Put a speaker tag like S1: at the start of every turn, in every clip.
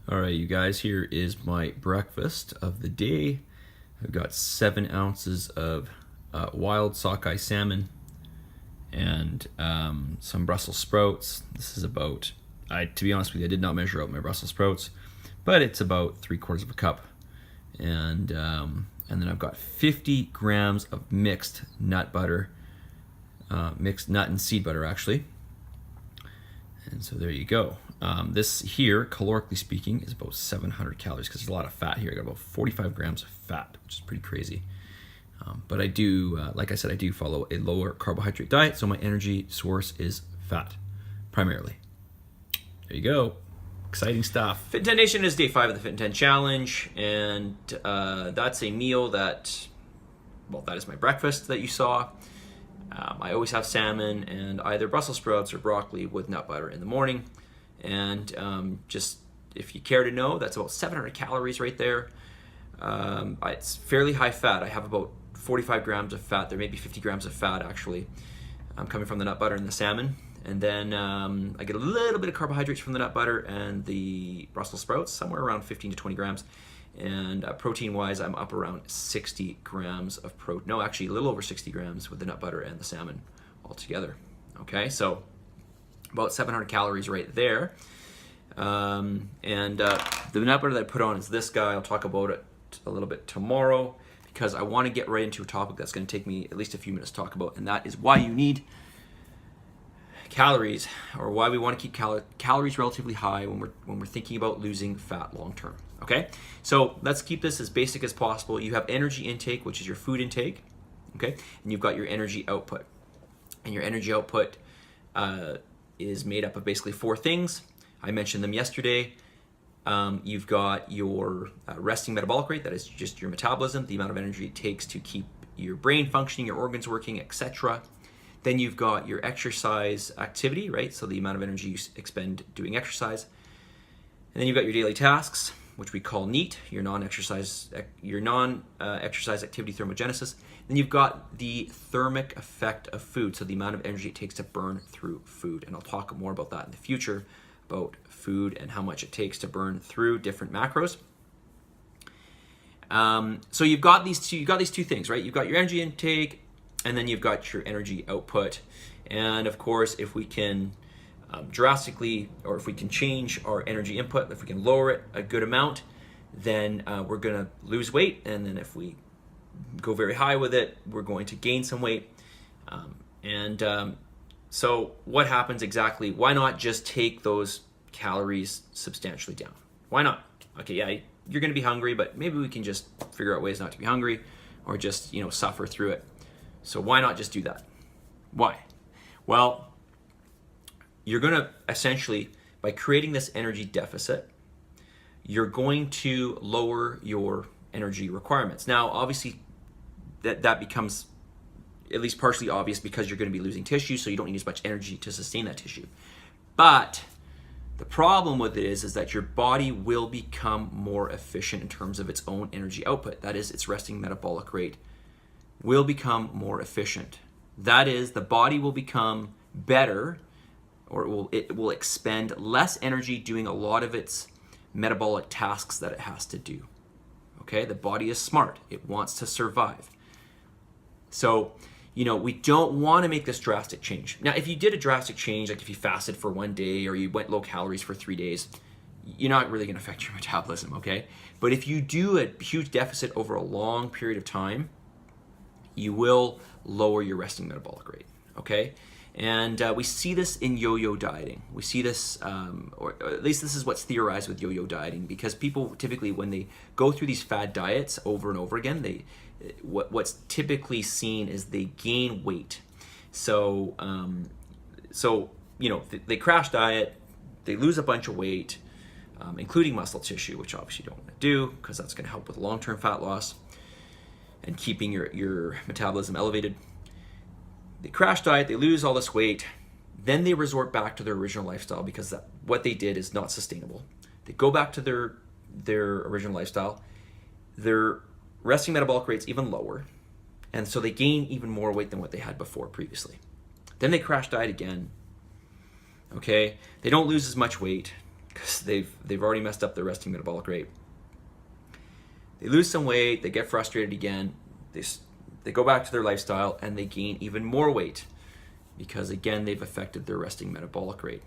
S1: All right, you guys, here is my breakfast of the day. I've got 7 ounces of wild sockeye salmon and some Brussels sprouts. This is about, to be honest with you, I did not measure out my Brussels sprouts, but it's about 3/4 of a cup. And then I've got 50 grams of mixed nut butter, mixed nut and seed butter actually. And so there you go. This here, calorically speaking, is about 700 calories because there's a lot of fat here. I got about 45 grams of fat, which is pretty crazy. But I do, like I said, I do follow a lower carbohydrate diet, so my energy source is fat, primarily. There you go. Exciting stuff.
S2: Fit 10 Nation is day 5 of the Fit 10 Challenge, and that's a meal that, well, that is my breakfast that you saw. I always have salmon and either Brussels sprouts or broccoli with nut butter in the morning. And just if you care to know, that's about 700 calories right there. It's fairly high fat. I have about 45 grams of fat. There may be 50 grams of fat actually coming from the nut butter and the salmon. And then I get a little bit of carbohydrates from the nut butter and the Brussels sprouts, somewhere around 15 to 20 grams. And protein-wise, I'm up around 60 grams of protein. No, actually a little over 60 grams with the nut butter and the salmon all together. Okay, so about 700 calories right there. The nut butter that I put on is this guy. I'll talk about it a little bit tomorrow because I want to get right into a topic that's going to take me at least a few minutes to talk about, and that is why you need calories, or why we want to keep calories relatively high when we're thinking about losing fat long term. Okay, so let's keep this as basic as possible. You have energy intake, which is your food intake, okay, and you've got your energy output, and your energy output is made up of basically 4 things. I mentioned them yesterday. You've got your resting metabolic rate, that is just your metabolism, the amount of energy it takes to keep your brain functioning, your organs working, etc. Then you've got your exercise activity, right? So the amount of energy you expend doing exercise. And then you've got your daily tasks, which we call NEAT, your non-exercise activity thermogenesis. Then you've got the thermic effect of food, so the amount of energy it takes to burn through food. And I'll talk more about that in the future, about food and how much it takes to burn through different macros. So you've got these two things, right? You've got your energy intake, and then you've got your energy output. And of course, if we can drastically, or if we can change our energy input, if we can lower it a good amount, then we're gonna lose weight. And then if we go very high with it, we're going to gain some weight. So what happens exactly? Why not just take those calories substantially down? Why not? Okay, yeah, you're gonna be hungry, but maybe we can just figure out ways not to be hungry, or just, suffer through it. So why not just do that? Why? Well, you're going to essentially, by creating this energy deficit, you're going to lower your energy requirements. Now, obviously, that becomes at least partially obvious because you're going to be losing tissue, so you don't need as much energy to sustain that tissue. But the problem with it is that your body will become more efficient in terms of its own energy output. That is, its resting metabolic rate will become more efficient. That is, the body will become better, or it will expend less energy doing a lot of its metabolic tasks that it has to do. Okay, the body is smart. It wants to survive. So, we don't want to make this drastic change. Now, if you did a drastic change, like if you fasted for 1 day or you went low calories for 3 days, you're not really going to affect your metabolism, okay? But if you do a huge deficit over a long period of time, you will lower your resting metabolic rate, okay? And we see this in yo-yo dieting. We see this, or at least this is what's theorized with yo-yo dieting, because people typically, when they go through these fad diets over and over again, what's typically seen is they gain weight. So, they crash diet, they lose a bunch of weight, including muscle tissue, which obviously you don't want to do because that's going to help with long-term fat loss and keeping your metabolism elevated. They crash diet, they lose all this weight, then they resort back to their original lifestyle because what they did is not sustainable. They go back to their original lifestyle, their resting metabolic rate's even lower, and so they gain even more weight than what they had before previously. Then they crash diet again, okay? They don't lose as much weight, because they've already messed up their resting metabolic rate. They lose some weight, they get frustrated again, they go back to their lifestyle, and they gain even more weight because, again, they've affected their resting metabolic rate.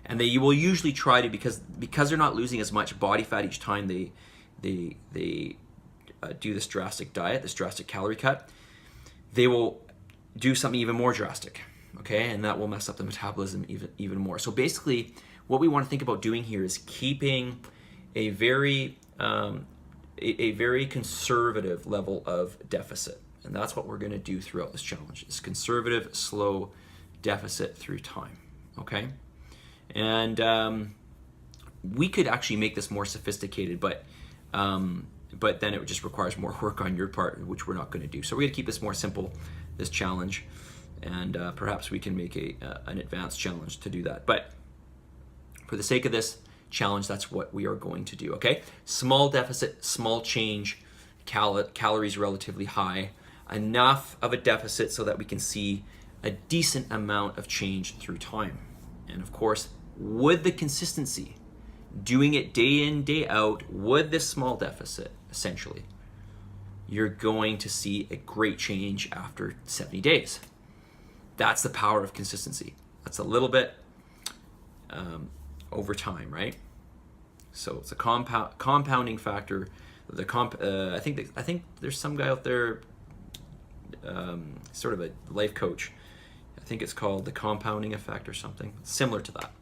S2: And they will usually try to, because they're not losing as much body fat each time they do this drastic diet, this drastic calorie cut, they will do something even more drastic, okay? And that will mess up the metabolism even more. So basically, what we want to think about doing here is keeping a very conservative level of deficit. And that's what we're going to do throughout this challenge, this conservative, slow deficit through time, okay? And we could actually make this more sophisticated, but then it just requires more work on your part, which we're not going to do. So we're going to keep this more simple, this challenge, and perhaps we can make an advanced challenge to do that. But for the sake of this challenge, that's what we are going to do, okay? Small deficit, small change, calories relatively high, enough of a deficit so that we can see a decent amount of change through time. And of course, with the consistency, doing it day in, day out, with this small deficit, essentially, you're going to see a great change after 70 days. That's the power of consistency. That's a little bit over time, right? So it's a compounding factor. I think there's some guy out there, sort of a life coach. I think it's called the compounding effect or something similar to that.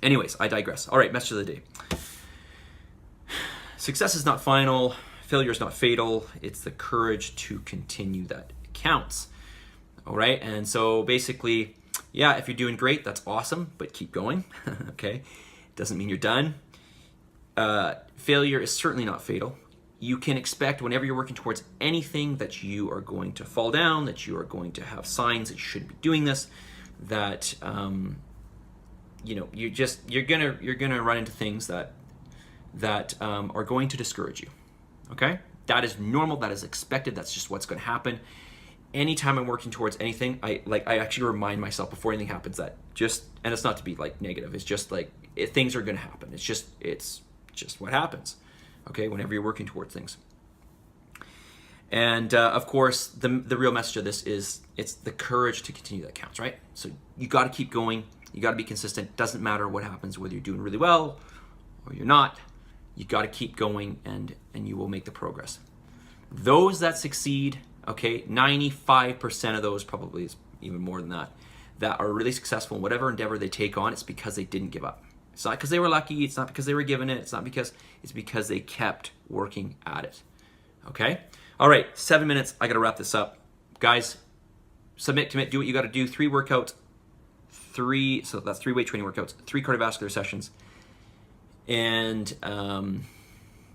S2: Anyways, I digress. All right, message of the day. Success is not final. Failure is not fatal. It's the courage to continue that counts. All right, and so basically, yeah, if you're doing great, that's awesome, but keep going, okay? Doesn't mean you're done. Failure is certainly not fatal. You can expect whenever you're working towards anything that you are going to fall down, that you are going to have signs that you shouldn't be doing this, that you're gonna run into things that are going to discourage you. Okay, that is normal. That is expected. That's just what's going to happen. Anytime I'm working towards anything, I actually remind myself before anything happens that and it's not to be like negative. It's just like things are going to happen. It's just what happens. Okay, whenever you're working towards things. And of course, the real message of this is it's the courage to continue that counts, right? So you got to keep going. You got to be consistent. Doesn't matter what happens, whether you're doing really well or you're not. You got to keep going, and you will make the progress. Those that succeed, okay, 95% of those, probably is even more than that are really successful in whatever endeavor they take on. It's because they didn't give up. It's not because they were lucky. It's not because they were given it. It's because they kept working at it. Okay? All right, 7 minutes. I got to wrap this up. Guys, submit, commit, do what you got to do. 3 workouts, so that's 3 weight training workouts, 3 cardiovascular sessions, and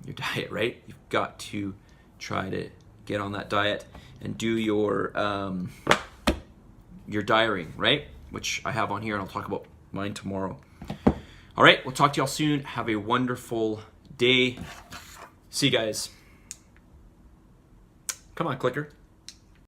S2: your diet, right? You've got to try to get on that diet and do your diarying, right? Which I have on here, and I'll talk about mine tomorrow. All right, we'll talk to y'all soon. Have a wonderful day. See you guys. Come on, clicker.